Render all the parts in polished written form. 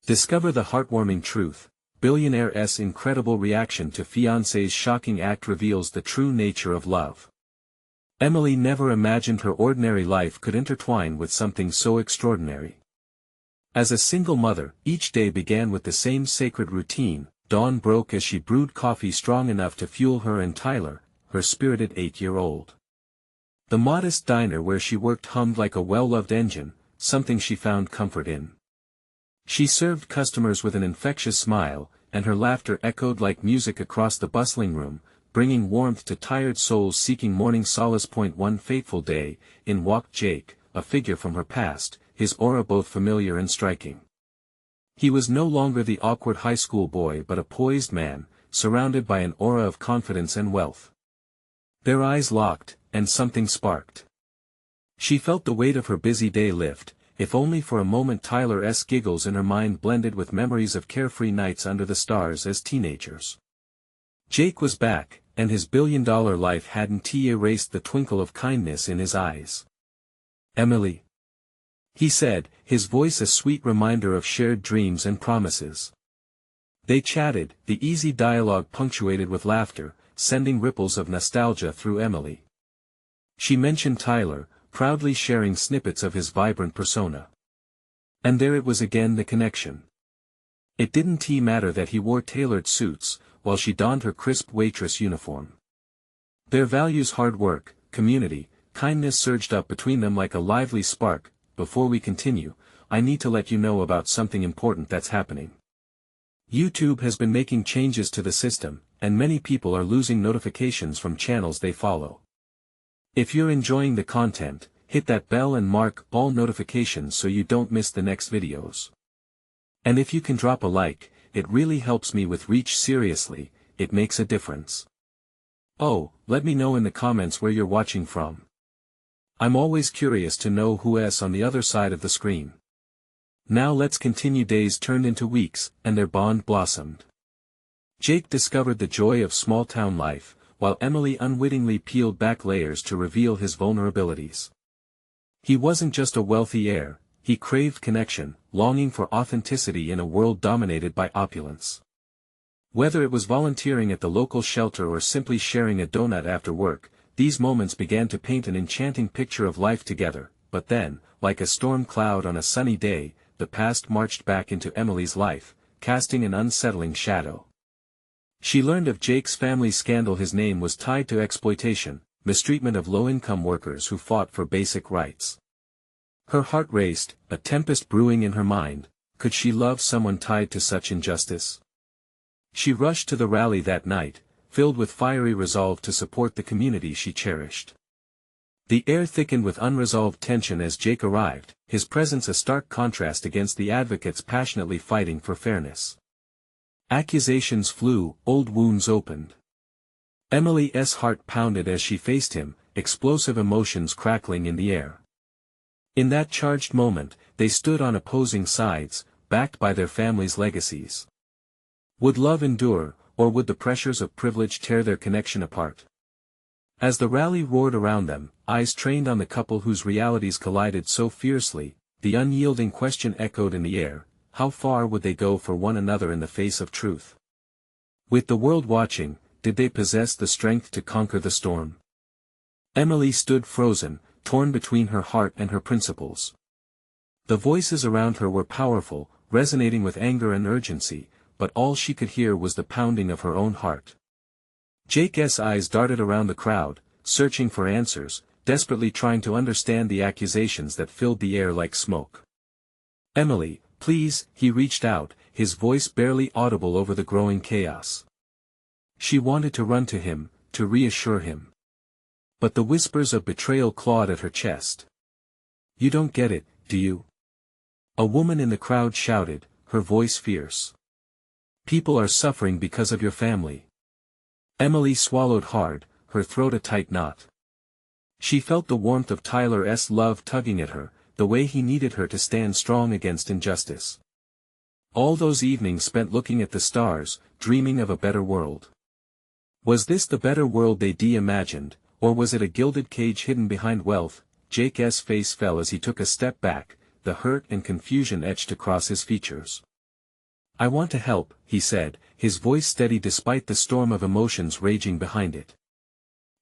Discover the heartwarming truth. Billionaire's incredible reaction to Fiancée's shocking act reveals the true nature of love. Emily never imagined her ordinary life could intertwine with something so extraordinary. As a single mother, each day began with the same sacred routine. Dawn broke as she brewed coffee strong enough to fuel her and Tyler, her spirited 8-year-old. The modest diner where she worked hummed like a well-loved engine, something she found comfort in. She served customers with an infectious smile, and her laughter echoed like music across the bustling room, bringing warmth to tired souls seeking morning solace. One fateful day, in walked Jake, a figure from her past, his aura both familiar and striking. He was no longer the awkward high school boy but a poised man, surrounded by an aura of confidence and wealth. Their eyes locked, and something sparked. She felt the weight of her busy day lift, if only for a moment. Tyler's giggles in her mind blended with memories of carefree nights under the stars as teenagers. Jake was back, and his billion-dollar life hadn't erased the twinkle of kindness in his eyes. "Emily," he said, his voice a sweet reminder of shared dreams and promises. They chatted, the easy dialogue punctuated with laughter, sending ripples of nostalgia through Emily. She mentioned Tyler, proudly sharing snippets of his vibrant persona. And there it was again, the connection. It didn't matter that he wore tailored suits, while she donned her crisp waitress uniform. Their values, hard work, community, kindness, surged up between them like a lively spark. Before we continue, I need to let you know about something important that's happening. YouTube has been making changes to the system, and many people are losing notifications from channels they follow. If you're enjoying the content, hit that bell and mark all notifications so you don't miss the next videos. And if you can drop a like, it really helps me with reach. Seriously, it makes a difference. Oh, let me know in the comments where you're watching from. I'm always curious to know who's on the other side of the screen. Now let's continue. Days turned into weeks, and their bond blossomed. Jake discovered the joy of small-town life, while Emily unwittingly peeled back layers to reveal his vulnerabilities. He wasn't just a wealthy heir, he craved connection, longing for authenticity in a world dominated by opulence. Whether it was volunteering at the local shelter or simply sharing a donut after work, these moments began to paint an enchanting picture of life together. But then, like a storm cloud on a sunny day, the past marched back into Emily's life, casting an unsettling shadow. She learned of Jake's family scandal. His name was tied to exploitation, mistreatment of low-income workers who fought for basic rights. Her heart raced, a tempest brewing in her mind. Could she love someone tied to such injustice? She rushed to the rally that night, filled with fiery resolve to support the community she cherished. The air thickened with unresolved tension as Jake arrived, his presence a stark contrast against the advocates passionately fighting for fairness. Accusations flew, old wounds opened. Emily's heart pounded as she faced him, explosive emotions crackling in the air. In that charged moment, they stood on opposing sides, backed by their families' legacies. Would love endure, or would the pressures of privilege tear their connection apart? As the rally roared around them, eyes trained on the couple whose realities collided so fiercely, the unyielding question echoed in the air: how far would they go for one another in the face of truth? With the world watching, did they possess the strength to conquer the storm? Emily stood frozen, torn between her heart and her principles. The voices around her were powerful, resonating with anger and urgency, but all she could hear was the pounding of her own heart. Jake's eyes darted around the crowd, searching for answers, desperately trying to understand the accusations that filled the air like smoke. "Emily, please," he reached out, his voice barely audible over the growing chaos. She wanted to run to him, to reassure him. But the whispers of betrayal clawed at her chest. "You don't get it, do you?" A woman in the crowd shouted, her voice fierce. "People are suffering because of your family." Emily swallowed hard, her throat a tight knot. She felt the warmth of Tyler's love tugging at her, the way he needed her to stand strong against injustice. All those evenings spent looking at the stars, dreaming of a better world. Was this the better world they'd imagined, or was it a gilded cage hidden behind wealth? Jake's face fell as he took a step back, the hurt and confusion etched across his features. I want to help, he said, his voice steady despite the storm of emotions raging behind it.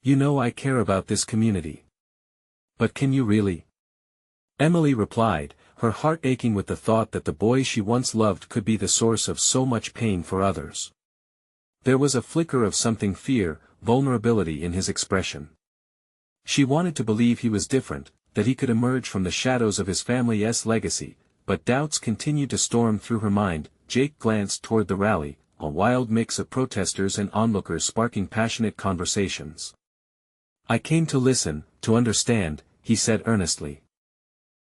You know I care about this community. But can you really? Emily replied, her heart aching with the thought that the boy she once loved could be the source of so much pain for others. There was a flicker of something fear, vulnerability in his expression. She wanted to believe he was different, that he could emerge from the shadows of his family's legacy, but doubts continued to storm through her mind. Jake glanced toward the rally, a wild mix of protesters and onlookers sparking passionate conversations. I came to listen, to understand, he said earnestly.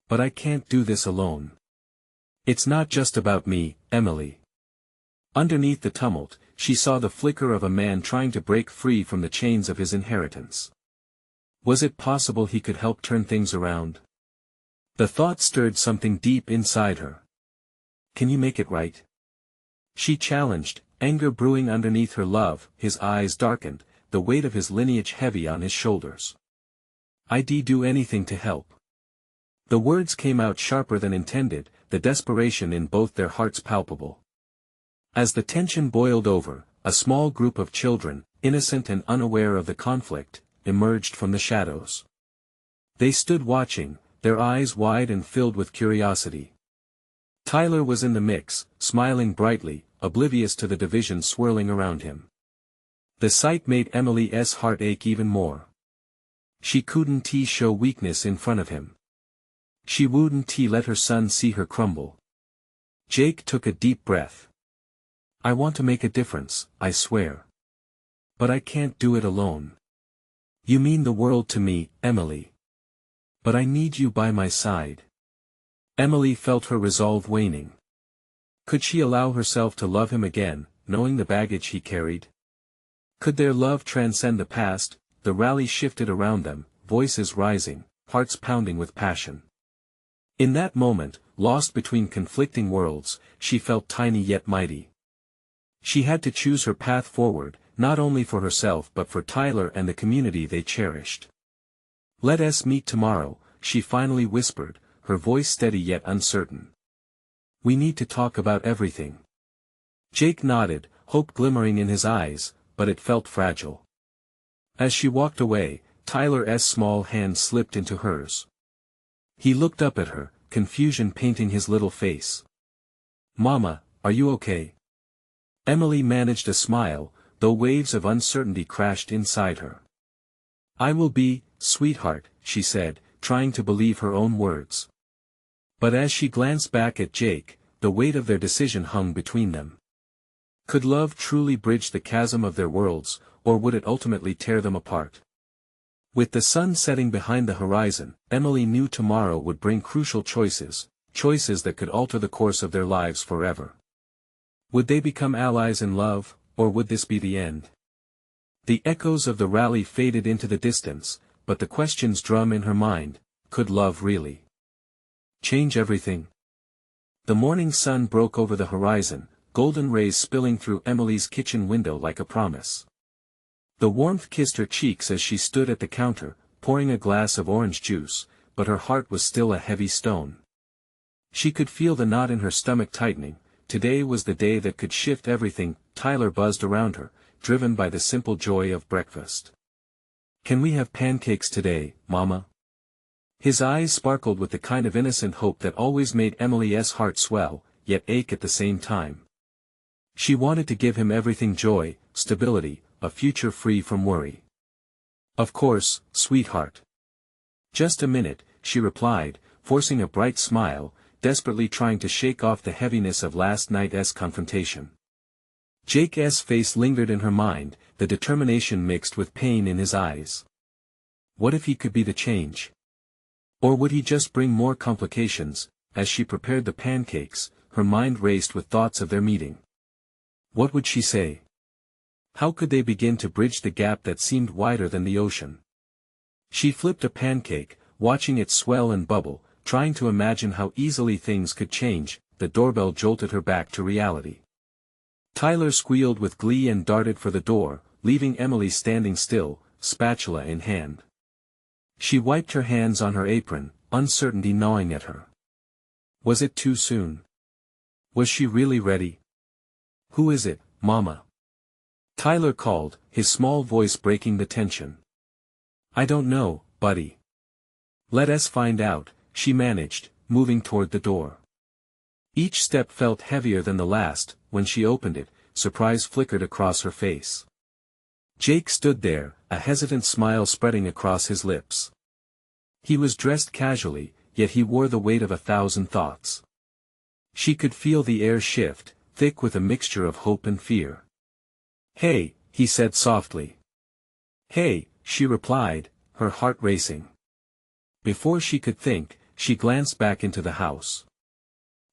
But I can't do this alone. It's not just about me, Emily. Underneath the tumult, she saw the flicker of a man trying to break free from the chains of his inheritance. Was it possible he could help turn things around? The thought stirred something deep inside her. Can you make it right? She challenged, anger brewing underneath her love. His eyes darkened, the weight of his lineage heavy on his shoulders. I'd do anything to help. The words came out sharper than intended, the desperation in both their hearts palpable. As the tension boiled over, a small group of children, innocent and unaware of the conflict, emerged from the shadows. They stood watching, their eyes wide and filled with curiosity. Tyler was in the mix, smiling brightly, oblivious to the division swirling around him. The sight made Emily's heart ache even more. She couldn't show weakness in front of him. She wouldn't let her son see her crumble. Jake took a deep breath. I want to make a difference, I swear. But I can't do it alone. You mean the world to me, Emily. But I need you by my side. Emily felt her resolve waning. Could she allow herself to love him again, knowing the baggage he carried? Could their love transcend the past? The rally shifted around them, voices rising, hearts pounding with passion. In that moment, lost between conflicting worlds, she felt tiny yet mighty. She had to choose her path forward, not only for herself but for Tyler and the community they cherished. Let us meet tomorrow, she finally whispered, her voice steady yet uncertain. We need to talk about everything. Jake nodded, hope glimmering in his eyes, but it felt fragile. As she walked away, Tyler's small hand slipped into hers. He looked up at her, confusion painting his little face. Mama, are you okay? Emily managed a smile, though waves of uncertainty crashed inside her. I will be, sweetheart, she said, trying to believe her own words. But as she glanced back at Jake, the weight of their decision hung between them. Could love truly bridge the chasm of their worlds, or would it ultimately tear them apart? With the sun setting behind the horizon, Emily knew tomorrow would bring crucial choices, choices that could alter the course of their lives forever. Would they become allies in love, or would this be the end? The echoes of the rally faded into the distance, but the questions drum in her mind, could love really change everything? The morning sun broke over the horizon, golden rays spilling through Emily's kitchen window like a promise. The warmth kissed her cheeks as she stood at the counter, pouring a glass of orange juice, but her heart was still a heavy stone. She could feel the knot in her stomach tightening. Today was the day that could shift everything. Tyler buzzed around her, driven by the simple joy of breakfast. Can we have pancakes today, Mama? His eyes sparkled with the kind of innocent hope that always made Emily's heart swell, yet ache at the same time. She wanted to give him everything: joy, stability, a future free from worry. Of course, sweetheart. Just a minute, she replied, forcing a bright smile, desperately trying to shake off the heaviness of last night's confrontation. Jake's face lingered in her mind, the determination mixed with pain in his eyes. What if he could be the change? Or would he just bring more complications? As she prepared the pancakes, her mind raced with thoughts of their meeting. What would she say? How could they begin to bridge the gap that seemed wider than the ocean? She flipped a pancake, watching it swell and bubble, trying to imagine how easily things could change. The doorbell jolted her back to reality. Tyler squealed with glee and darted for the door, leaving Emily standing still, spatula in hand. She wiped her hands on her apron, uncertainty gnawing at her. Was it too soon? Was she really ready? "Who is it, Mama?" Tyler called, his small voice breaking the tension. "I don't know, buddy." "Let us find out," she managed, moving toward the door. Each step felt heavier than the last. When she opened it, surprise flickered across her face. Jake stood there, a hesitant smile spreading across his lips. He was dressed casually, yet he wore the weight of 1,000 thoughts. She could feel the air shift, thick with a mixture of hope and fear. "Hey," he said softly. "Hey," she replied, her heart racing. Before she could think, she glanced back into the house.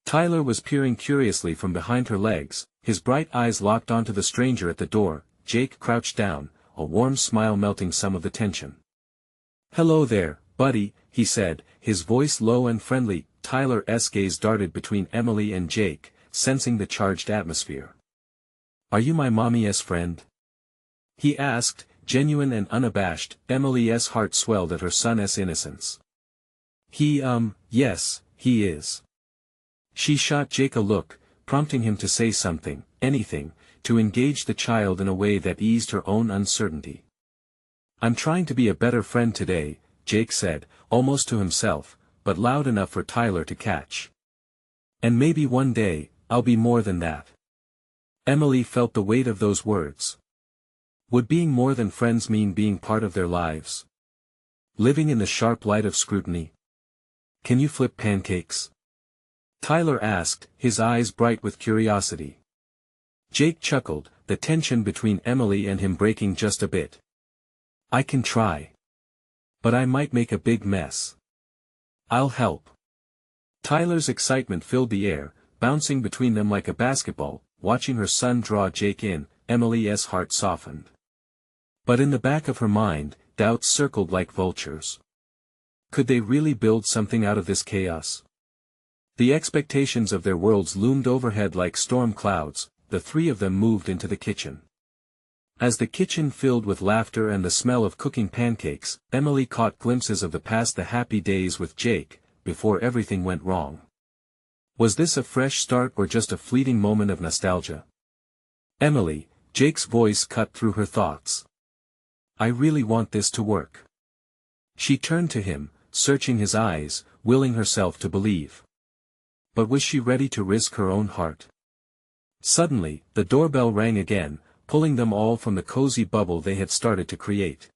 Tyler was peering curiously from behind her legs, his bright eyes locked onto the stranger at the door. Jake crouched down, a warm smile melting some of the tension. "Hello there, buddy," he said, his voice low and friendly. Tyler's gaze darted between Emily and Jake, sensing the charged atmosphere. "Are you my mommy's friend?" he asked, genuine and unabashed. Emily's heart swelled at her son's innocence. Yes, he is." She shot Jake a look, prompting him to say something, anything, to engage the child in a way that eased her own uncertainty. "I'm trying to be a better friend today," Jake said, almost to himself, but loud enough for Tyler to catch. "And maybe one day, I'll be more than that." Emily felt the weight of those words. Would being more than friends mean being part of their lives? Living in the sharp light of scrutiny? "Can you flip pancakes?" Tyler asked, his eyes bright with curiosity. Jake chuckled, the tension between Emily and him breaking just a bit. "I can try. But I might make a big mess." "I'll help." Tyler's excitement filled the air, bouncing between them like a basketball. Watching her son draw Jake in, Emily's heart softened. But in the back of her mind, doubts circled like vultures. Could they really build something out of this chaos? The expectations of their worlds loomed overhead like storm clouds. The three of them moved into the kitchen. As the kitchen filled with laughter and the smell of cooking pancakes, Emily caught glimpses of the happy days with Jake, before everything went wrong. Was this a fresh start or just a fleeting moment of nostalgia? "Emily," Jake's voice cut through her thoughts. "I really want this to work." She turned to him, searching his eyes, willing herself to believe. But was she ready to risk her own heart? Suddenly, the doorbell rang again, pulling them all from the cozy bubble they had started to create.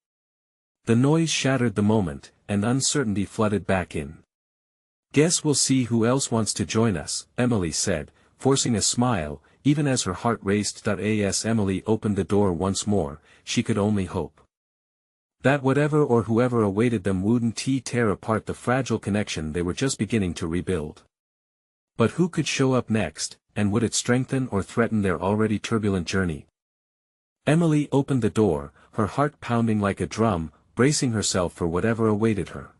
The noise shattered the moment, and uncertainty flooded back in. "Guess we'll see who else wants to join us," Emily said, forcing a smile, even as her heart raced. As Emily opened the door once more, she could only hope that whatever or whoever awaited them wouldn't tear apart the fragile connection they were just beginning to rebuild. But who could show up next, and would it strengthen or threaten their already turbulent journey? Emily opened the door, her heart pounding like a drum, bracing herself for whatever awaited her.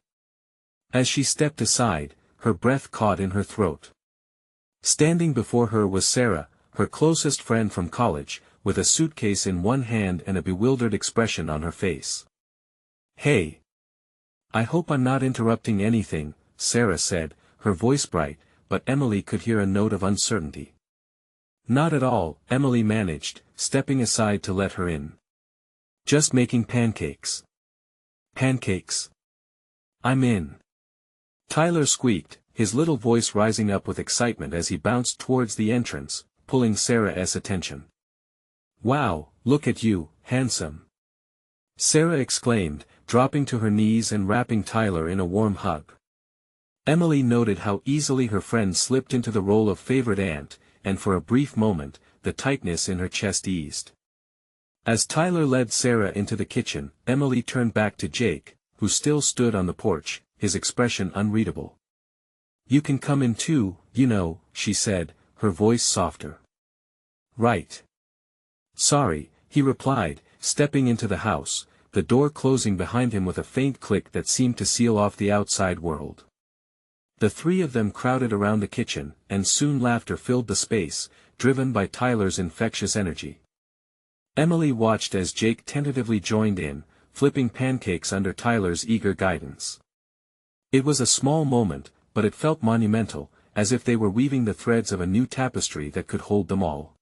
As she stepped aside, her breath caught in her throat. Standing before her was Sarah, her closest friend from college, with a suitcase in one hand and a bewildered expression on her face. "Hey. I hope I'm not interrupting anything," Sarah said, her voice bright, but Emily could hear a note of uncertainty. "Not at all," Emily managed, stepping aside to let her in. "Just making pancakes." "Pancakes? I'm in." Tyler squeaked, his little voice rising up with excitement as he bounced towards the entrance, pulling Sarah's attention. "Wow, look at you, handsome!" Sarah exclaimed, dropping to her knees and wrapping Tyler in a warm hug. Emily noted how easily her friend slipped into the role of favorite aunt, and for a brief moment, the tightness in her chest eased. As Tyler led Sarah into the kitchen, Emily turned back to Jake, who still stood on the porch, his expression unreadable. "You can come in too, you know," she said, her voice softer. "Right. Sorry," he replied, stepping into the house, the door closing behind him with a faint click that seemed to seal off the outside world. The three of them crowded around the kitchen, and soon laughter filled the space, driven by Tyler's infectious energy. Emily watched as Jake tentatively joined in, flipping pancakes under Tyler's eager guidance. It was a small moment, but it felt monumental, as if they were weaving the threads of a new tapestry that could hold them all.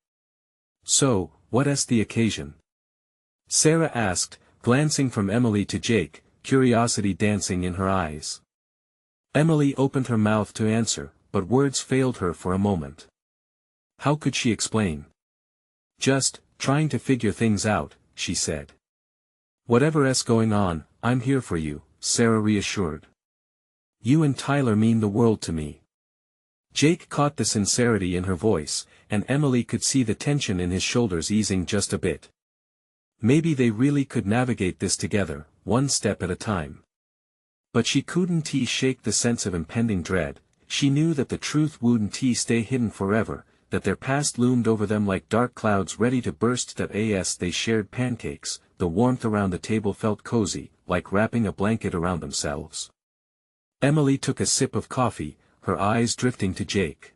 So, what's the occasion? Sarah asked, glancing from Emily to Jake, curiosity dancing in her eyes. Emily opened her mouth to answer, but words failed her for a moment. How could she explain? Just, trying to figure things out, she said. Whatever's going on, I'm here for you, Sarah reassured. You and Tyler mean the world to me. Jake caught the sincerity in her voice, and Emily could see the tension in his shoulders easing just a bit. Maybe they really could navigate this together, one step at a time. But she couldn't shake the sense of impending dread. She knew that the truth wouldn't stay hidden forever, that their past loomed over them like dark clouds ready to burst. That as they shared pancakes, the warmth around the table felt cozy, like wrapping a blanket around themselves. Emily took a sip of coffee, her eyes drifting to Jake.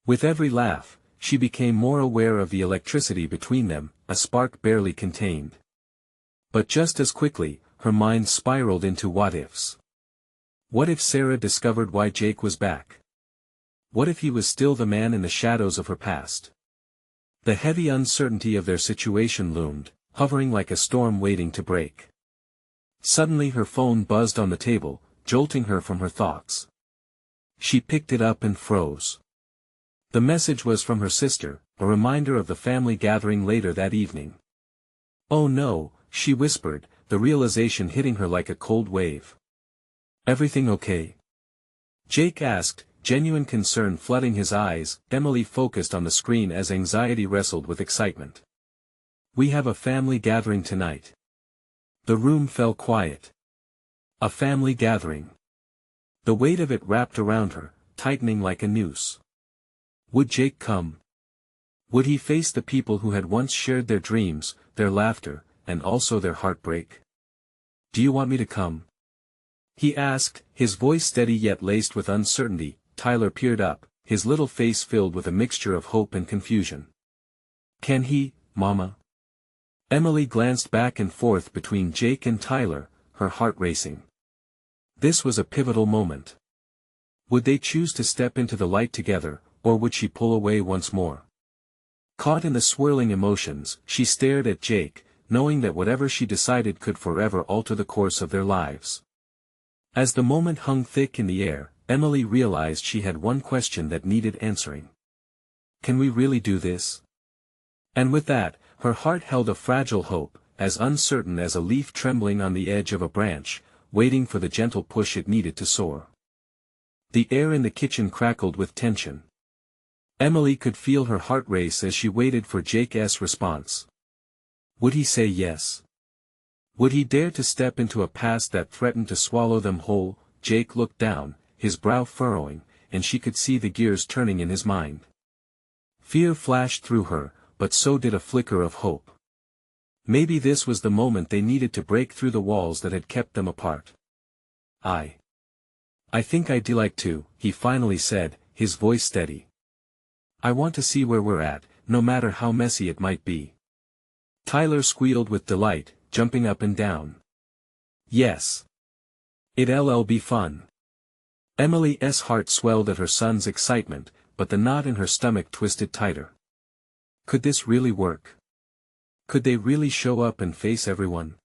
With every laugh, she became more aware of the electricity between them, a spark barely contained. But just as quickly, her mind spiraled into what-ifs. What if Sarah discovered why Jake was back? What if he was still the man in the shadows of her past? The heavy uncertainty of their situation loomed, hovering like a storm waiting to break. Suddenly her phone buzzed on the table, jolting her from her thoughts. She picked it up and froze. The message was from her sister, a reminder of the family gathering later that evening. Oh no, she whispered, the realization hitting her like a cold wave. Everything okay? Jake asked, genuine concern flooding his eyes. Emily focused on the screen as anxiety wrestled with excitement. We have a family gathering tonight. The room fell quiet. A family gathering. The weight of it wrapped around her, tightening like a noose. Would Jake come? Would he face the people who had once shared their dreams, their laughter, and also their heartbreak? Do you want me to come? He asked, his voice steady yet laced with uncertainty. Tyler peered up, his little face filled with a mixture of hope and confusion. Can he, Mama? Emily glanced back and forth between Jake and Tyler, her heart racing. This was a pivotal moment. Would they choose to step into the light together, or would she pull away once more? Caught in the swirling emotions, she stared at Jake, knowing that whatever she decided could forever alter the course of their lives. As the moment hung thick in the air, Emily realized she had one question that needed answering. Can we really do this? And with that, her heart held a fragile hope, as uncertain as a leaf trembling on the edge of a branch, waiting for the gentle push it needed to soar. The air in the kitchen crackled with tension. Emily could feel her heart race as she waited for Jake's response. Would he say yes? Would he dare to step into a past that threatened to swallow them whole? Jake looked down, his brow furrowing, and she could see the gears turning in his mind. Fear flashed through her, but so did a flicker of hope. Maybe this was the moment they needed to break through the walls that had kept them apart. I think I'd like to, he finally said, his voice steady. I want to see where we're at, no matter how messy it might be. Tyler squealed with delight, jumping up and down. Yes. It'll be fun. Emily's heart swelled at her son's excitement, but the knot in her stomach twisted tighter. Could this really work? Could they really show up and face everyone?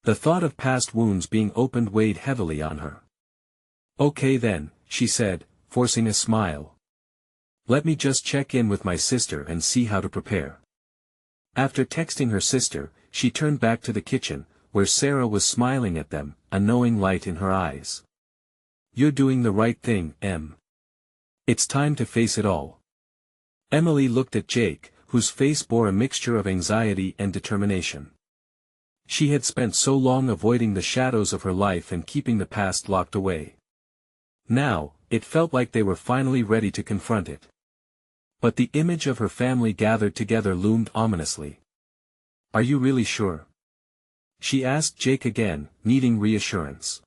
The thought of past wounds being opened weighed heavily on her. Okay then, she said, forcing a smile. Let me just check in with my sister and see how to prepare. After texting her sister, she turned back to the kitchen, where Sarah was smiling at them, a knowing light in her eyes. You're doing the right thing, Em. It's time to face it all. Emily looked at Jake, whose face bore a mixture of anxiety and determination. She had spent so long avoiding the shadows of her life and keeping the past locked away. Now, it felt like they were finally ready to confront it. But the image of her family gathered together loomed ominously. Are you really sure? She asked Jake again, needing reassurance.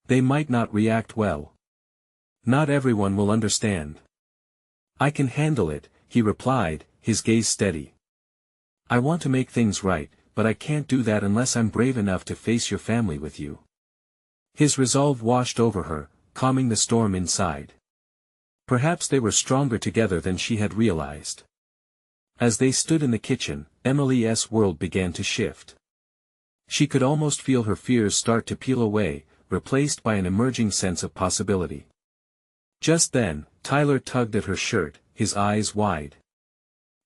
They might not react well. Not everyone will understand. I can handle it, he replied, his gaze steady. I want to make things right, but I can't do that unless I'm brave enough to face your family with you. His resolve washed over her, calming the storm inside. Perhaps they were stronger together than she had realized. As they stood in the kitchen, Emily's world began to shift. She could almost feel her fears start to peel away, replaced by an emerging sense of possibility. Just then, Tyler tugged at her shirt, his eyes wide.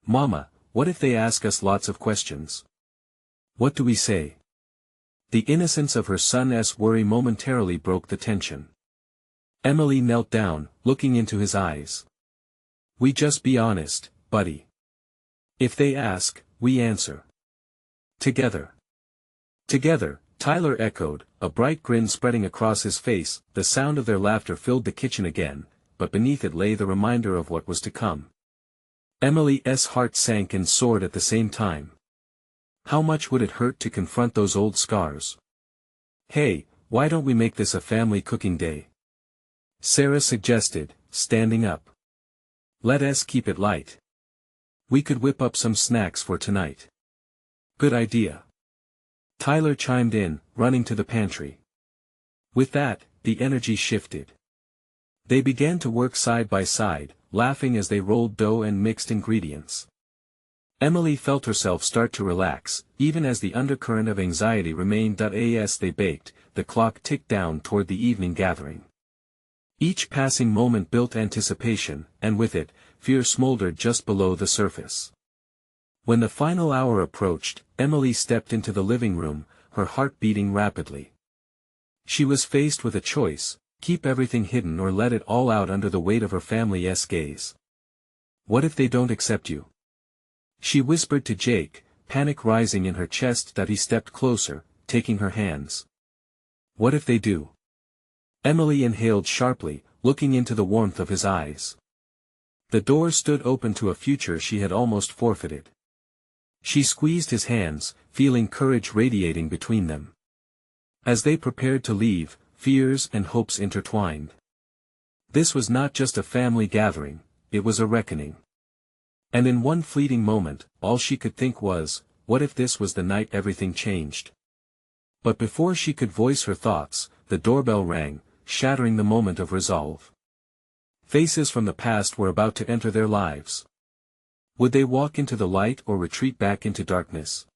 "Mama, what if they ask us lots of questions? What do we say?" The innocence of her son's worry momentarily broke the tension. Emily knelt down, looking into his eyes. "We just be honest, buddy. If they ask, we answer. Together." "Together," Tyler echoed, a bright grin spreading across his face. The sound of their laughter filled the kitchen again, but beneath it lay the reminder of what was to come. Emily's heart sank and soared at the same time. How much would it hurt to confront those old scars? "Hey, why don't we make this a family cooking day?" Sarah suggested, standing up. "Let us keep it light. We could whip up some snacks for tonight." "Good idea." Tyler chimed in, running to the pantry. With that, the energy shifted. They began to work side by side, laughing as they rolled dough and mixed ingredients. Emily felt herself start to relax, even as the undercurrent of anxiety remained. As they baked, the clock ticked down toward the evening gathering. Each passing moment built anticipation, and with it, fear smoldered just below the surface. When the final hour approached, Emily stepped into the living room, her heart beating rapidly. She was faced with a choice: keep everything hidden or let it all out under the weight of her family's gaze. "What if they don't accept you?" she whispered to Jake, panic rising in her chest. He stepped closer, taking her hands. "What if they do?" Emily inhaled sharply, looking into the warmth of his eyes. The door stood open to a future she had almost forfeited. She squeezed his hands, feeling courage radiating between them. As they prepared to leave, fears and hopes intertwined. This was not just a family gathering, it was a reckoning. And in one fleeting moment, all she could think was, what if this was the night everything changed? But before she could voice her thoughts, the doorbell rang, shattering the moment of resolve. Faces from the past were about to enter their lives. Would they walk into the light or retreat back into darkness?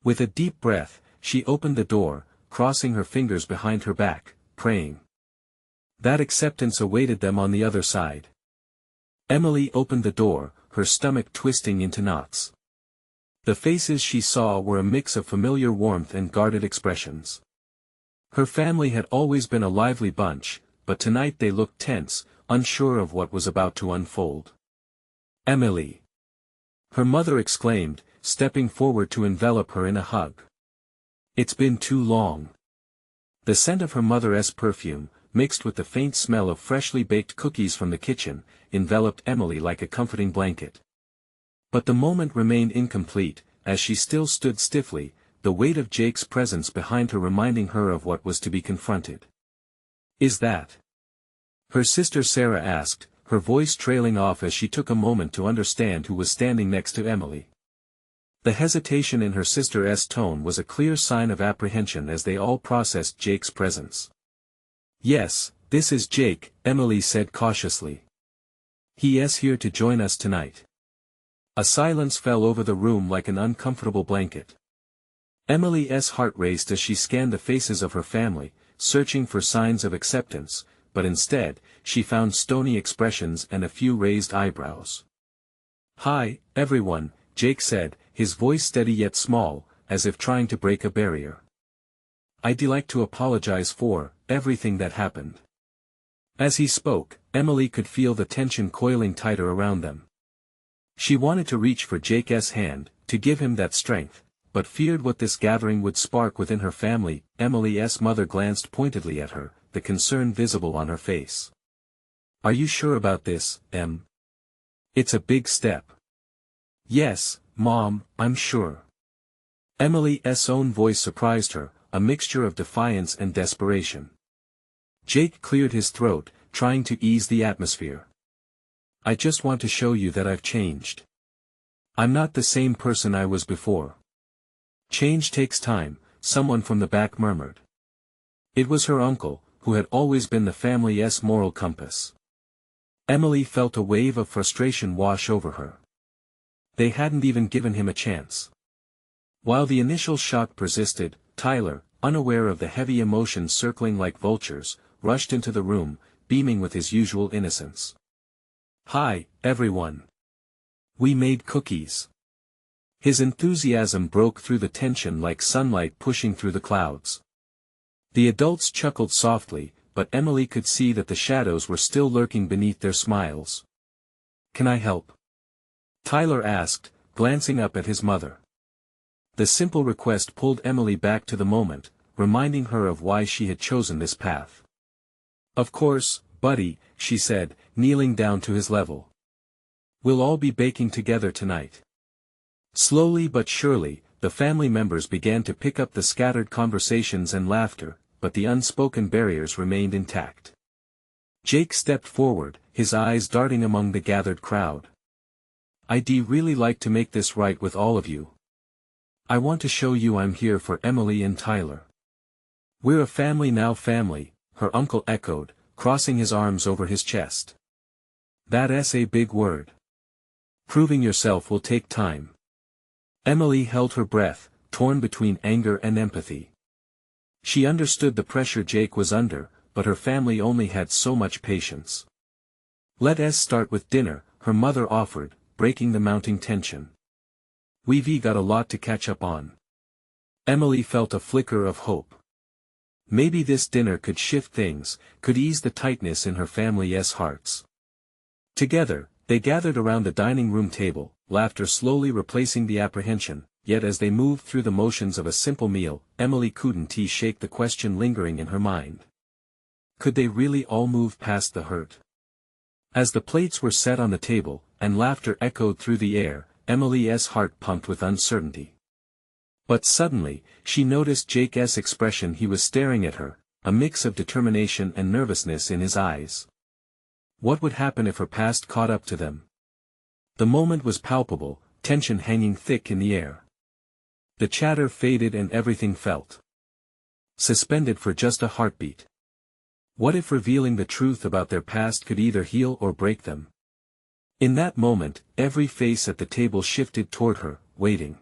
With a deep breath, she opened the door, crossing her fingers behind her back, praying that acceptance awaited them on the other side. Emily opened the door, her stomach twisting into knots. The faces she saw were a mix of familiar warmth and guarded expressions. Her family had always been a lively bunch, but tonight they looked tense, unsure of what was about to unfold. "Emily!" her mother exclaimed, stepping forward to envelop her in a hug. "It's been too long." The scent of her mother's perfume, mixed with the faint smell of freshly baked cookies from the kitchen, enveloped Emily like a comforting blanket. But the moment remained incomplete, as she still stood stiffly, the weight of Jake's presence behind her reminding her of what was to be confronted. "Is that?" her sister Sarah asked, her voice trailing off as she took a moment to understand who was standing next to Emily. The hesitation in her sister's tone was a clear sign of apprehension as they all processed Jake's presence. "Yes, this is Jake," Emily said cautiously. "He is here to join us tonight." A silence fell over the room like an uncomfortable blanket. Emily's heart raced as she scanned the faces of her family, searching for signs of acceptance, but instead, she found stony expressions and a few raised eyebrows. "Hi, everyone," Jake said, his voice steady yet small, as if trying to break a barrier. "I'd like to apologize for everything that happened." As he spoke, Emily could feel the tension coiling tighter around them. She wanted to reach for Jake's hand, to give him that strength, but feared what this gathering would spark within her family. Emily's mother glanced pointedly at her, the concern visible on her face. "Are you sure about this, Em? It's a big step." "Yes, Mom, I'm sure." Emily's own voice surprised her, a mixture of defiance and desperation. Jake cleared his throat, trying to ease the atmosphere. "I just want to show you that I've changed. I'm not the same person I was before." "Change takes time," someone from the back murmured. It was her uncle, who had always been the family's moral compass. Emily felt a wave of frustration wash over her. They hadn't even given him a chance. While the initial shock persisted, Tyler, unaware of the heavy emotions circling like vultures, rushed into the room, beaming with his usual innocence. "Hi, everyone. We made cookies." His enthusiasm broke through the tension like sunlight pushing through the clouds. The adults chuckled softly, but Emily could see that the shadows were still lurking beneath their smiles. "Can I help?" Tyler asked, glancing up at his mother. The simple request pulled Emily back to the moment, reminding her of why she had chosen this path. "Of course, buddy," she said, kneeling down to his level. "We'll all be baking together tonight." Slowly but surely, the family members began to pick up the scattered conversations and laughter, but the unspoken barriers remained intact. Jake stepped forward, his eyes darting among the gathered crowd. "I'd really like to make this right with all of you. I want to show you I'm here for Emily and Tyler. We're a family now." "Family," her uncle echoed, crossing his arms over his chest. "That's a big word. Proving yourself will take time." Emily held her breath, torn between anger and empathy. She understood the pressure Jake was under, but her family only had so much patience. "Let's start with dinner," her mother offered, breaking the mounting tension. "We've got a lot to catch up on." Emily felt a flicker of hope. Maybe this dinner could shift things, could ease the tightness in her family's hearts. Together, they gathered around the dining room table, laughter slowly replacing the apprehension, yet as they moved through the motions of a simple meal, Emily couldn't shake the question lingering in her mind. Could they really all move past the hurt? As the plates were set on the table, and laughter echoed through the air, Emily's heart pumped with uncertainty. But suddenly, she noticed Jake's expression. He was staring at her, a mix of determination and nervousness in his eyes. What would happen if her past caught up to them? The moment was palpable, tension hanging thick in the air. The chatter faded and everything felt suspended for just a heartbeat. What if revealing the truth about their past could either heal or break them? In that moment, every face at the table shifted toward her, waiting.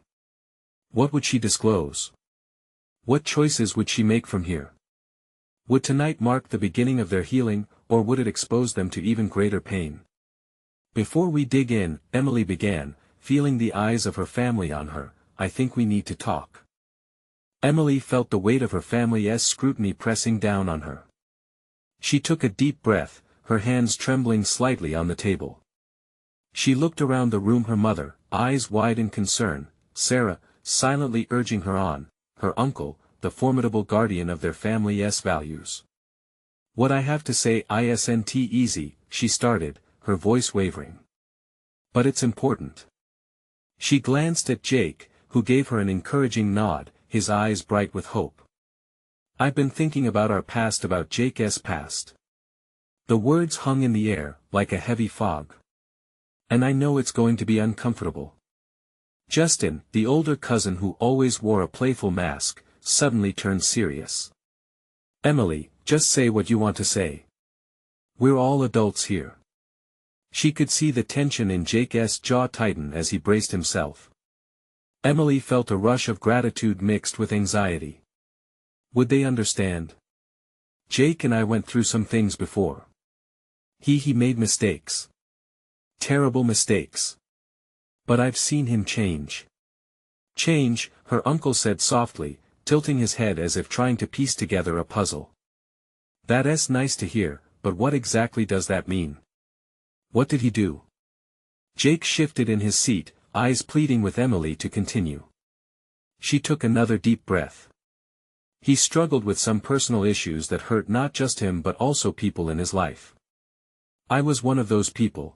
What would she disclose? What choices would she make from here? Would tonight mark the beginning of their healing, or would it expose them to even greater pain? "Before we dig in," Emily began, feeling the eyes of her family on her, "I think we need to talk." Emily felt the weight of her family's scrutiny pressing down on her. She took a deep breath, her hands trembling slightly on the table. She looked around the room, her mother, eyes wide in concern, Sarah, silently urging her on, her uncle, the formidable guardian of their family's values. "What I have to say isn't easy," she started, her voice wavering. "But it's important." She glanced at Jake, who gave her an encouraging nod, his eyes bright with hope. "I've been thinking about our past, about Jake's past." The words hung in the air, like a heavy fog. "And I know it's going to be uncomfortable." Justin, the older cousin who always wore a playful mask, suddenly turned serious. "Emily, just say what you want to say. We're all adults here." She could see the tension in Jake's jaw tighten as he braced himself. Emily felt a rush of gratitude mixed with anxiety. Would they understand? "Jake and I went through some things before. He made mistakes. Terrible mistakes. But I've seen him change." "Change," her uncle said softly, tilting his head as if trying to piece together a puzzle. "That's nice to hear, but what exactly does that mean? What did he do?" Jake shifted in his seat, eyes pleading with Emily to continue. She took another deep breath. "He struggled with some personal issues that hurt not just him but also people in his life. I was one of those people.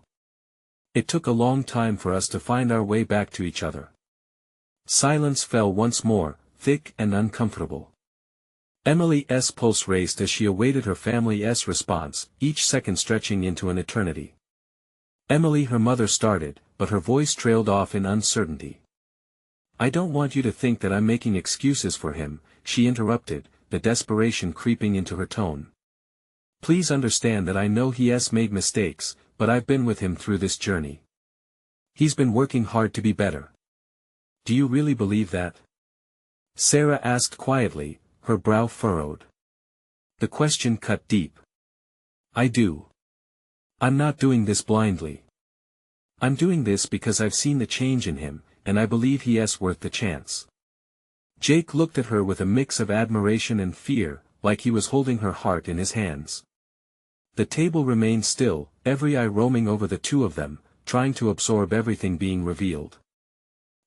It took a long time for us to find our way back to each other." Silence fell once more, thick and uncomfortable. Emily's pulse raced as she awaited her family's response, each second stretching into an eternity. "Emily," her mother started, but her voice trailed off in uncertainty. "I don't want you to think that I'm making excuses for him," she interrupted, the desperation creeping into her tone. "Please understand that I know he has made mistakes, but I've been with him through this journey. He's been working hard to be better. Do you really believe that? Sarah asked quietly, her brow furrowed. The question cut deep. I do. I'm not doing this blindly. I'm doing this because I've seen the change in him, and I believe he's worth the chance. Jake looked at her with a mix of admiration and fear, like he was holding her heart in his hands. The table remained still, every eye roaming over the two of them, trying to absorb everything being revealed.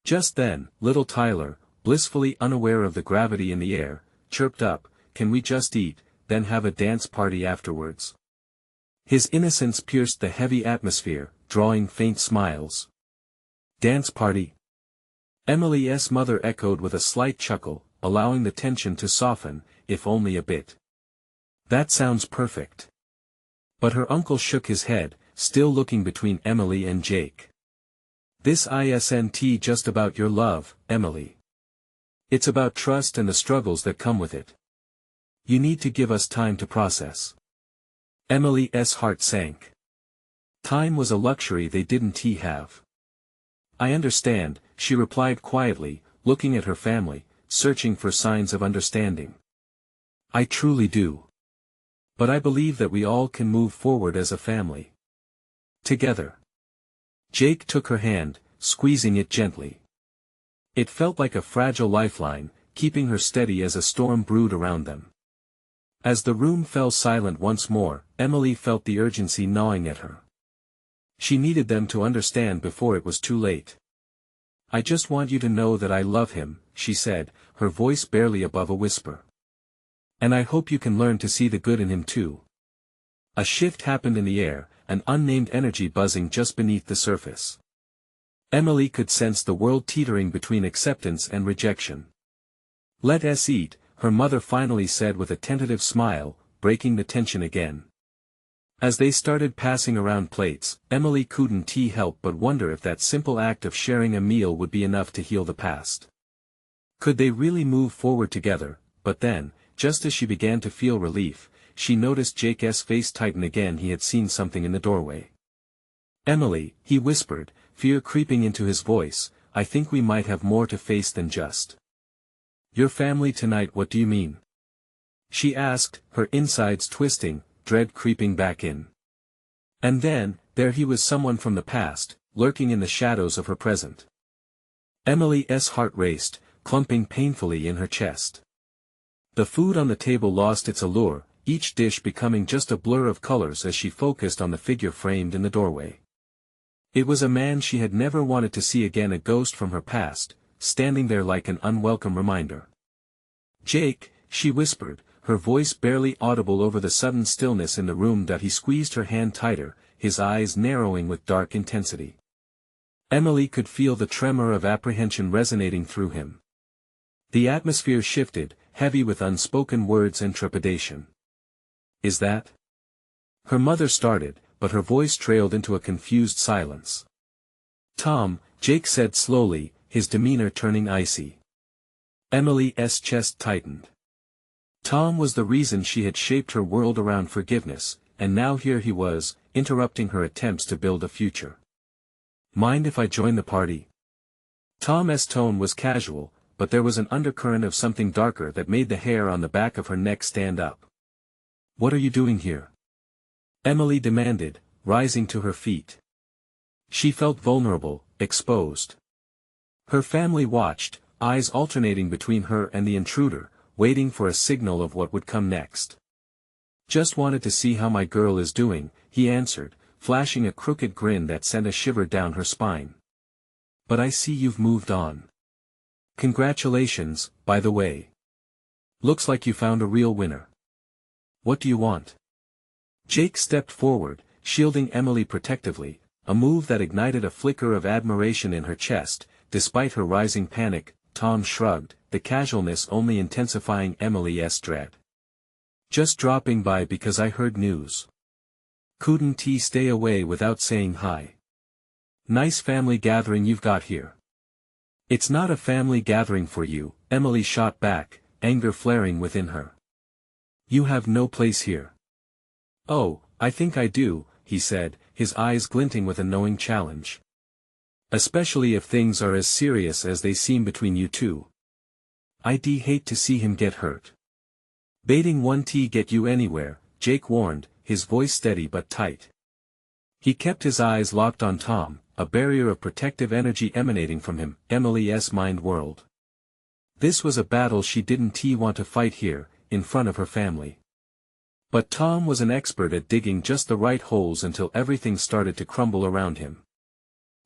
Just then, little Tyler, blissfully unaware of the gravity in the air, chirped up, "Can we just eat, then have a dance party afterwards?" His innocence pierced the heavy atmosphere, drawing faint smiles. Dance party? Emily's mother echoed with a slight chuckle, allowing the tension to soften, if only a bit. That sounds perfect. But her uncle shook his head, still looking between Emily and Jake. This isn't just about your love, Emily. It's about trust and the struggles that come with it. You need to give us time to process. Emily's heart sank. Time was a luxury they didn't have. I understand, she replied quietly, looking at her family, searching for signs of understanding. I truly do. But I believe that we all can move forward as a family. Together. Jake took her hand, squeezing it gently. It felt like a fragile lifeline, keeping her steady as a storm brewed around them. As the room fell silent once more, Emily felt the urgency gnawing at her. She needed them to understand before it was too late. I just want you to know that I love him, she said, her voice barely above a whisper. And I hope you can learn to see the good in him too. A shift happened in the air, an unnamed energy buzzing just beneath the surface. Emily could sense the world teetering between acceptance and rejection. Let us eat, her mother finally said with a tentative smile, breaking the tension again. As they started passing around plates, Emily couldn't help but wonder if that simple act of sharing a meal would be enough to heal the past. Could they really move forward together? But then, just as she began to feel relief, she noticed Jake's face tighten again. He had seen something in the doorway. Emily, he whispered, fear creeping into his voice, I think we might have more to face than just your family tonight. What do you mean? She asked, her insides twisting, dread creeping back in. And then, there he was, someone from the past, lurking in the shadows of her present. Emily's heart raced, clumping painfully in her chest. The food on the table lost its allure, each dish becoming just a blur of colors as she focused on the figure framed in the doorway. It was a man she had never wanted to see again, a ghost from her past, standing there like an unwelcome reminder. Jake, she whispered, her voice barely audible over the sudden stillness in the room. That he squeezed her hand tighter, his eyes narrowing with dark intensity. Emily could feel the tremor of apprehension resonating through him. The atmosphere shifted, heavy with unspoken words and trepidation. Is that? Her mother started, but her voice trailed into a confused silence. Tom, Jake said slowly, his demeanor turning icy. Emily's chest tightened. Tom was the reason she had shaped her world around forgiveness, and now here he was, interrupting her attempts to build a future. Mind if I join the party? Tom's tone was casual, but there was an undercurrent of something darker that made the hair on the back of her neck stand up. What are you doing here? Emily demanded, rising to her feet. She felt vulnerable, exposed. Her family watched, eyes alternating between her and the intruder, waiting for a signal of what would come next. Just wanted to see how my girl is doing, he answered, flashing a crooked grin that sent a shiver down her spine. But I see you've moved on. Congratulations, by the way. Looks like you found a real winner. What do you want? Jake stepped forward, shielding Emily protectively, a move that ignited a flicker of admiration in her chest. Despite her rising panic, Tom shrugged, the casualness only intensifying Emily's dread. Just dropping by because I heard news. Couldn't he stay away without saying hi? Nice family gathering you've got here. It's not a family gathering for you, Emily shot back, anger flaring within her. You have no place here. Oh, I think I do, he said, his eyes glinting with a knowing challenge. Especially if things are as serious as they seem between you two. I'd hate to see him get hurt. Baiting 1T get you anywhere, Jake warned, his voice steady but tight. He kept his eyes locked on Tom, a barrier of protective energy emanating from him, Emily's mind world. This was a battle she didn't want to fight here, in front of her family. But Tom was an expert at digging just the right holes until everything started to crumble around him.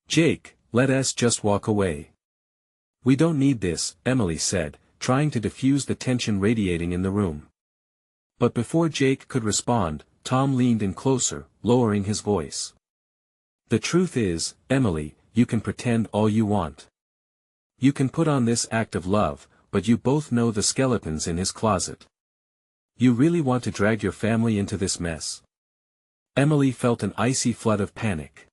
Jake, let us just walk away. We don't need this, Emily said, trying to diffuse the tension radiating in the room. But before Jake could respond, Tom leaned in closer, lowering his voice. The truth is, Emily, you can pretend all you want. You can put on this act of love, but you both know the skeletons in his closet. You really want to drag your family into this mess? Emily felt an icy flood of panic.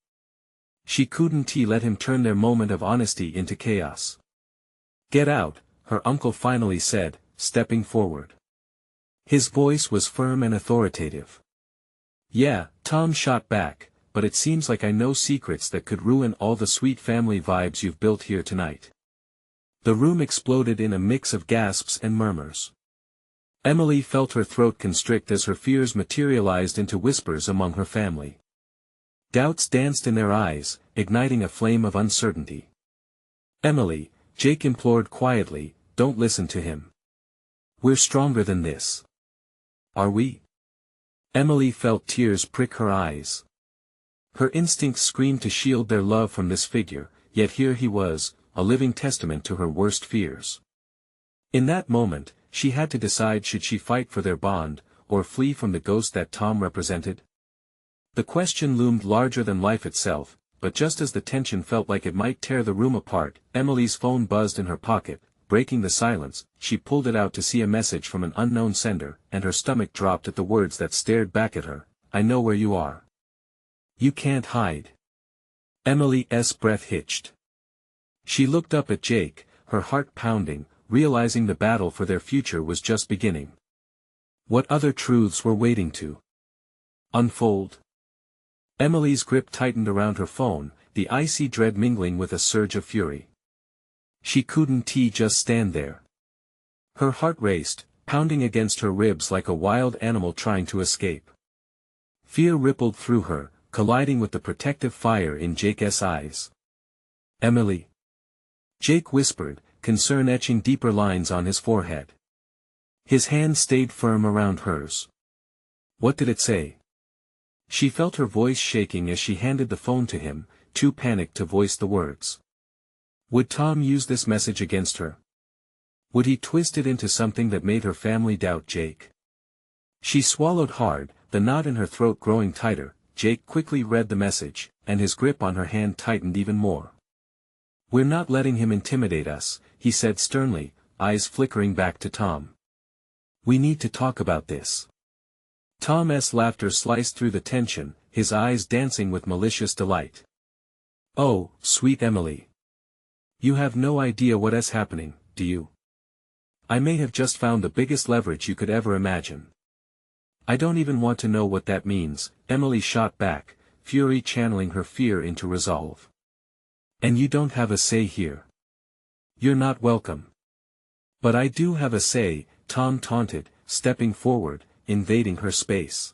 She couldn't let him turn their moment of honesty into chaos. Get out, her uncle finally said, stepping forward. His voice was firm and authoritative. Yeah, Tom shot back, but it seems like I know secrets that could ruin all the sweet family vibes you've built here tonight. The room exploded in a mix of gasps and murmurs. Emily felt her throat constrict as her fears materialized into whispers among her family. Doubts danced in their eyes, igniting a flame of uncertainty. Emily, Jake implored quietly, don't listen to him. We're stronger than this. Are we? Emily felt tears prick her eyes. Her instincts screamed to shield their love from this figure, yet here he was, a living testament to her worst fears. In that moment, she had to decide should she fight for their bond, or flee from the ghost that Tom represented. The question loomed larger than life itself, but just as the tension felt like it might tear the room apart, Emily's phone buzzed in her pocket. Breaking the silence, she pulled it out to see a message from an unknown sender, and her stomach dropped at the words that stared back at her. I know where you are. You can't hide. Emily's breath hitched. She looked up at Jake, her heart pounding, realizing the battle for their future was just beginning. What other truths were waiting to unfold? Emily's grip tightened around her phone, the icy dread mingling with a surge of fury. She couldn't just stand there. Her heart raced, pounding against her ribs like a wild animal trying to escape. Fear rippled through her, colliding with the protective fire in Jake's eyes. Emily. Jake whispered, concern etching deeper lines on his forehead. His hand stayed firm around hers. What did it say? She felt her voice shaking as she handed the phone to him, too panicked to voice the words. Would Tom use this message against her? Would he twist it into something that made her family doubt Jake? She swallowed hard, the knot in her throat growing tighter. Jake quickly read the message, and his grip on her hand tightened even more. We're not letting him intimidate us, he said sternly, eyes flickering back to Tom. We need to talk about this. Tom's laughter sliced through the tension, his eyes dancing with malicious delight. Oh, sweet Emily. You have no idea what is happening, do you? I may have just found the biggest leverage you could ever imagine. I don't even want to know what that means, Emily shot back, fury channeling her fear into resolve. And you don't have a say here. You're not welcome. But I do have a say, Tom taunted, stepping forward, invading her space.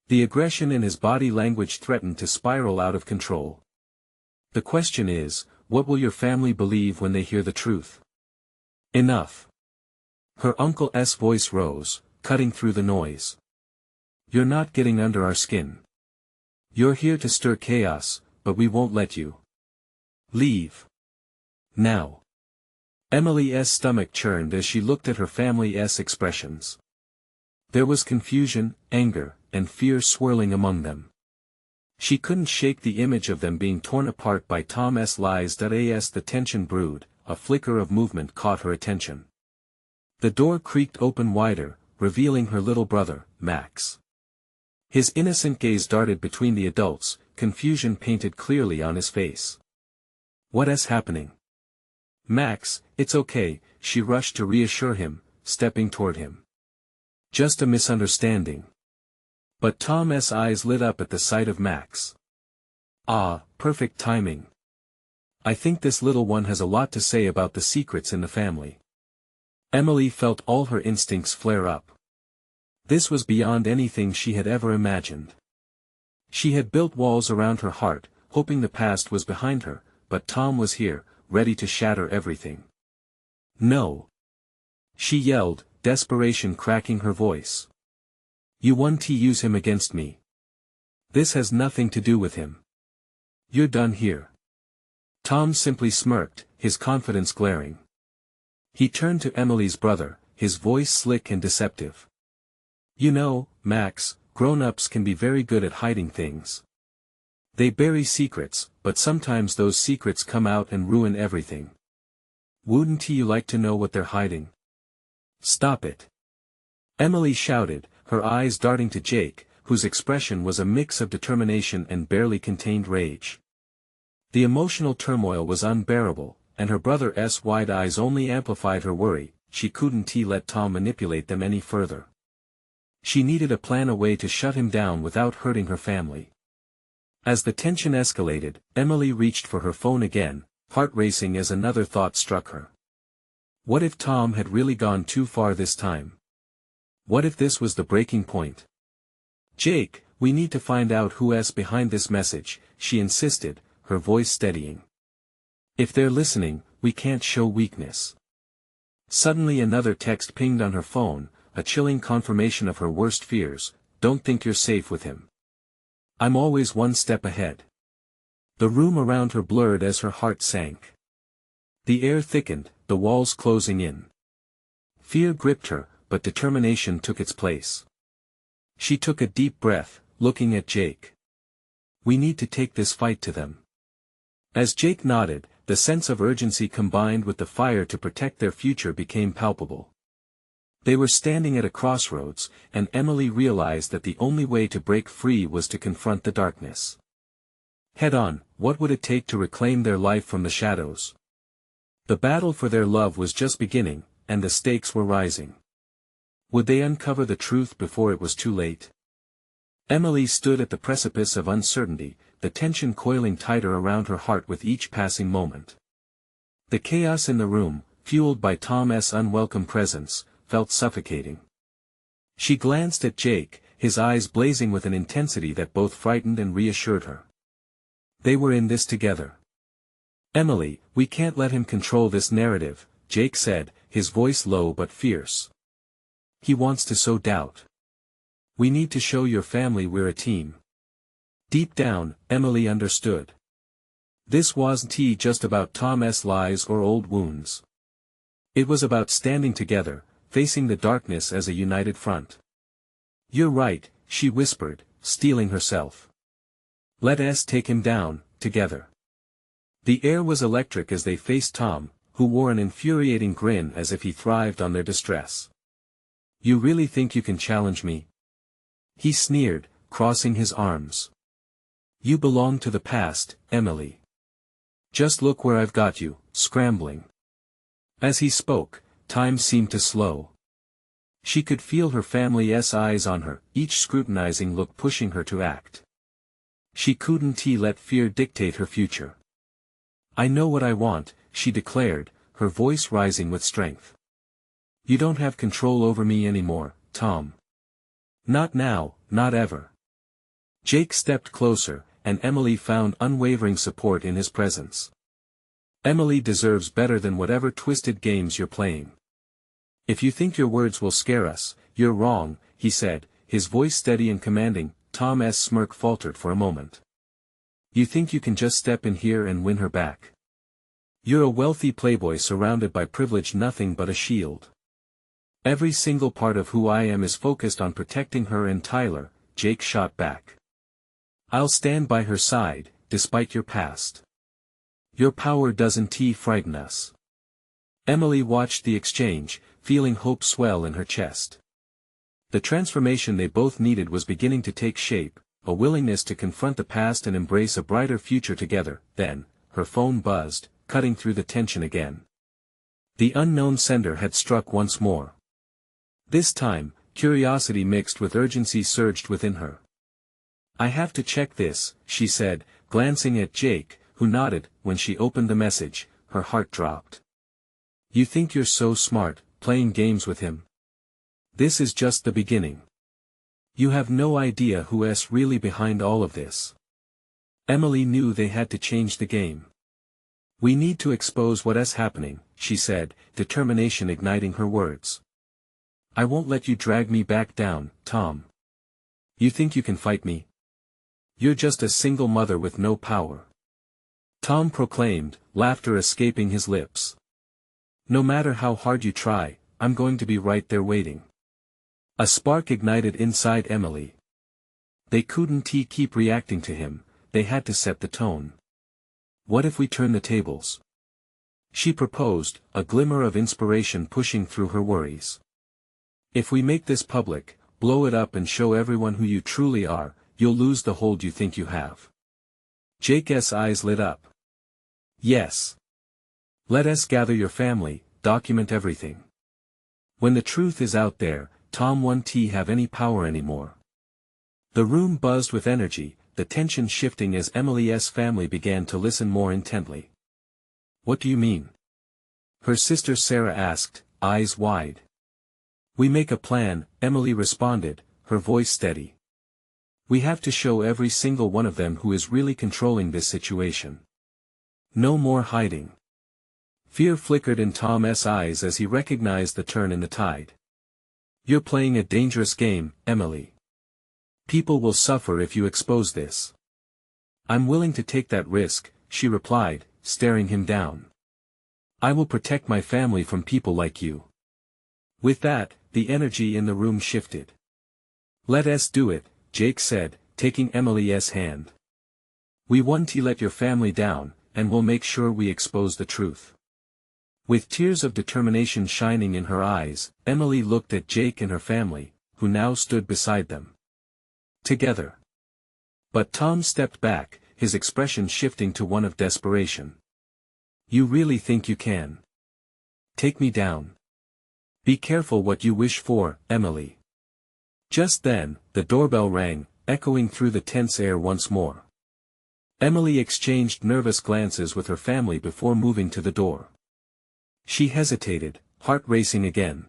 The aggression in his body language threatened to spiral out of control. The question is, what will your family believe when they hear the truth? Enough. Her uncle's voice rose, cutting through the noise. You're not getting under our skin. You're here to stir chaos, but we won't let you. Leave. Now. Emily's stomach churned as she looked at her family's expressions. There was confusion, anger, and fear swirling among them. She couldn't shake the image of them being torn apart by Tom's lies. As the tension brewed, a flicker of movement caught her attention. The door creaked open wider, revealing her little brother, Max. His innocent gaze darted between the adults, confusion painted clearly on his face. What is happening? Max, it's okay, she rushed to reassure him, stepping toward him. Just a misunderstanding. But Tom's eyes lit up at the sight of Max. Ah, perfect timing. I think this little one has a lot to say about the secrets in the family. Emily felt all her instincts flare up. This was beyond anything she had ever imagined. She had built walls around her heart, hoping the past was behind her, but Tom was here, ready to shatter everything. No! She yelled, desperation cracking her voice. You want to use him against me. This has nothing to do with him. You're done here. Tom simply smirked, his confidence glaring. He turned to Emily's brother, his voice slick and deceptive. You know, Max, grown-ups can be very good at hiding things. They bury secrets, but sometimes those secrets come out and ruin everything. Wouldn't you like to know what they're hiding? Stop it! Emily shouted, her eyes darting to Jake, whose expression was a mix of determination and barely contained rage. The emotional turmoil was unbearable, and her brother's wide eyes only amplified her worry. She couldn't let Tom manipulate them any further. She needed a plan, a way to shut him down without hurting her family. As the tension escalated, Emily reached for her phone again, heart racing as another thought struck her. What if Tom had really gone too far this time? What if this was the breaking point? Jake, we need to find out who's behind this message, she insisted, her voice steadying. If they're listening, we can't show weakness. Suddenly another text pinged on her phone, a chilling confirmation of her worst fears. Don't think you're safe with him. I'm always one step ahead. The room around her blurred as her heart sank. The air thickened, the walls closing in. Fear gripped her, but determination took its place. She took a deep breath, looking at Jake. We need to take this fight to them. As Jake nodded, the sense of urgency combined with the fire to protect their future became palpable. They were standing at a crossroads, and Emily realized that the only way to break free was to confront the darkness. Head on, what would it take to reclaim their life from the shadows? The battle for their love was just beginning, and the stakes were rising. Would they uncover the truth before it was too late? Emily stood at the precipice of uncertainty, the tension coiling tighter around her heart with each passing moment. The chaos in the room, fueled by Tom's unwelcome presence, felt suffocating. She glanced at Jake, his eyes blazing with an intensity that both frightened and reassured her. They were in this together. Emily, we can't let him control this narrative, Jake said, his voice low but fierce. He wants to sow doubt. We need to show your family we're a team. Deep down, Emily understood. This wasn't just about Tom's lies or old wounds. It was about standing together, facing the darkness as a united front. You're right, she whispered, steeling herself. Let us take him down, together. The air was electric as they faced Tom, who wore an infuriating grin as if he thrived on their distress. You really think you can challenge me? He sneered, crossing his arms. You belong to the past, Emily. Just look where I've got you, scrambling. As he spoke, time seemed to slow. She could feel her family's eyes on her, each scrutinizing look pushing her to act. She couldn't let fear dictate her future. I know what I want, she declared, her voice rising with strength. You don't have control over me anymore, Tom. Not now, not ever. Jake stepped closer, and Emily found unwavering support in his presence. Emily deserves better than whatever twisted games you're playing. If you think your words will scare us, you're wrong, he said, his voice steady and commanding. Tom's smirk faltered for a moment. You think you can just step in here and win her back? You're a wealthy playboy surrounded by privilege, nothing but a shield. Every single part of who I am is focused on protecting her and Tyler, Jake shot back. I'll stand by her side, despite your past. Your power doesn't frighten us. Emily watched the exchange, feeling hope swell in her chest. The transformation they both needed was beginning to take shape, a willingness to confront the past and embrace a brighter future together. Then, her phone buzzed, cutting through the tension again. The unknown sender had struck once more. This time, curiosity mixed with urgency surged within her. I have to check this, she said, glancing at Jake, who nodded. When she opened the message, her heart dropped. "You think you're so smart, playing games with him? This is just the beginning. You have no idea who's really behind all of this." Emily knew they had to change the game. "We need to expose what's happening," she said, determination igniting her words. "I won't let you drag me back down, Tom. You think you can fight me? You're just a single mother with no power," Tom proclaimed, laughter escaping his lips. "No matter how hard you try, I'm going to be right there waiting." A spark ignited inside Emily. They couldn't keep reacting to him, they had to set the tone. "What if we turn the tables?" she proposed, a glimmer of inspiration pushing through her worries. "If we make this public, blow it up and show everyone who you truly are, you'll lose the hold you think you have." Jake's eyes lit up. "Yes. Let us gather your family, document everything. When the truth is out there, Tom won't have any power anymore." The room buzzed with energy, the tension shifting as Emily's family began to listen more intently. "What do you mean?" her sister Sarah asked, eyes wide. "We make a plan," Emily responded, her voice steady. "We have to show every single one of them who is really controlling this situation. No more hiding." Fear flickered in Tom's eyes as he recognized the turn in the tide. "You're playing a dangerous game, Emily. People will suffer if you expose this." "I'm willing to take that risk," she replied, staring him down. "I will protect my family from people like you." With that, the energy in the room shifted. "Let us do it," Jake said, taking Emily's hand. "We won't let your family down, and we'll make sure we expose the truth." With tears of determination shining in her eyes, Emily looked at Jake and her family, who now stood beside them. Together. But Tom stepped back, his expression shifting to one of desperation. "You really think you can take me down? Be careful what you wish for, Emily." Just then, the doorbell rang, echoing through the tense air once more. Emily exchanged nervous glances with her family before moving to the door. She hesitated, heart racing again.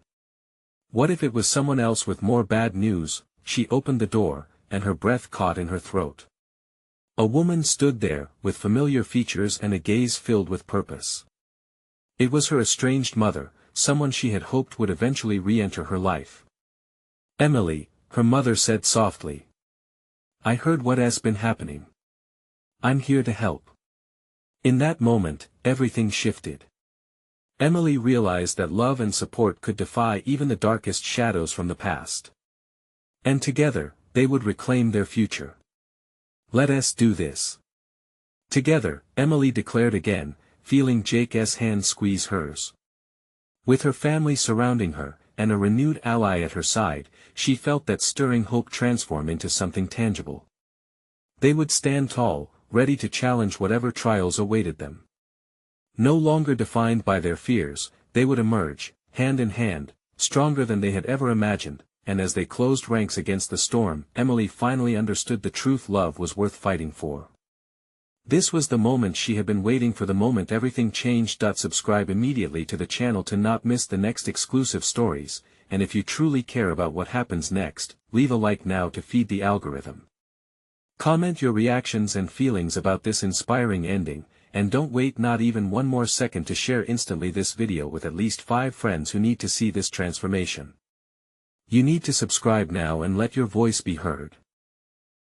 What if it was someone else with more bad news? She opened the door, and her breath caught in her throat. A woman stood there, with familiar features and a gaze filled with purpose. It was her estranged mother, someone she had hoped would eventually re-enter her life. "Emily," her mother said softly. "I heard what has been happening. I'm here to help." In that moment, everything shifted. Emily realized that love and support could defy even the darkest shadows from the past. And together, they would reclaim their future. "Let us do this." Together, Emily declared again, feeling Jake's hand squeeze hers. With her family surrounding her, and a renewed ally at her side, she felt that stirring hope transform into something tangible. They would stand tall, ready to challenge whatever trials awaited them. No longer defined by their fears, they would emerge, hand in hand, stronger than they had ever imagined, and as they closed ranks against the storm, Emily finally understood the truth: love was worth fighting for. This was the moment she had been waiting for, the moment everything changed. Subscribe immediately to the channel to not miss the next exclusive stories, and if you truly care about what happens next, leave a like now to feed the algorithm. Comment your reactions and feelings about this inspiring ending, and don't wait not even one more second to share instantly this video with at least 5 friends who need to see this transformation. You need to subscribe now and let your voice be heard.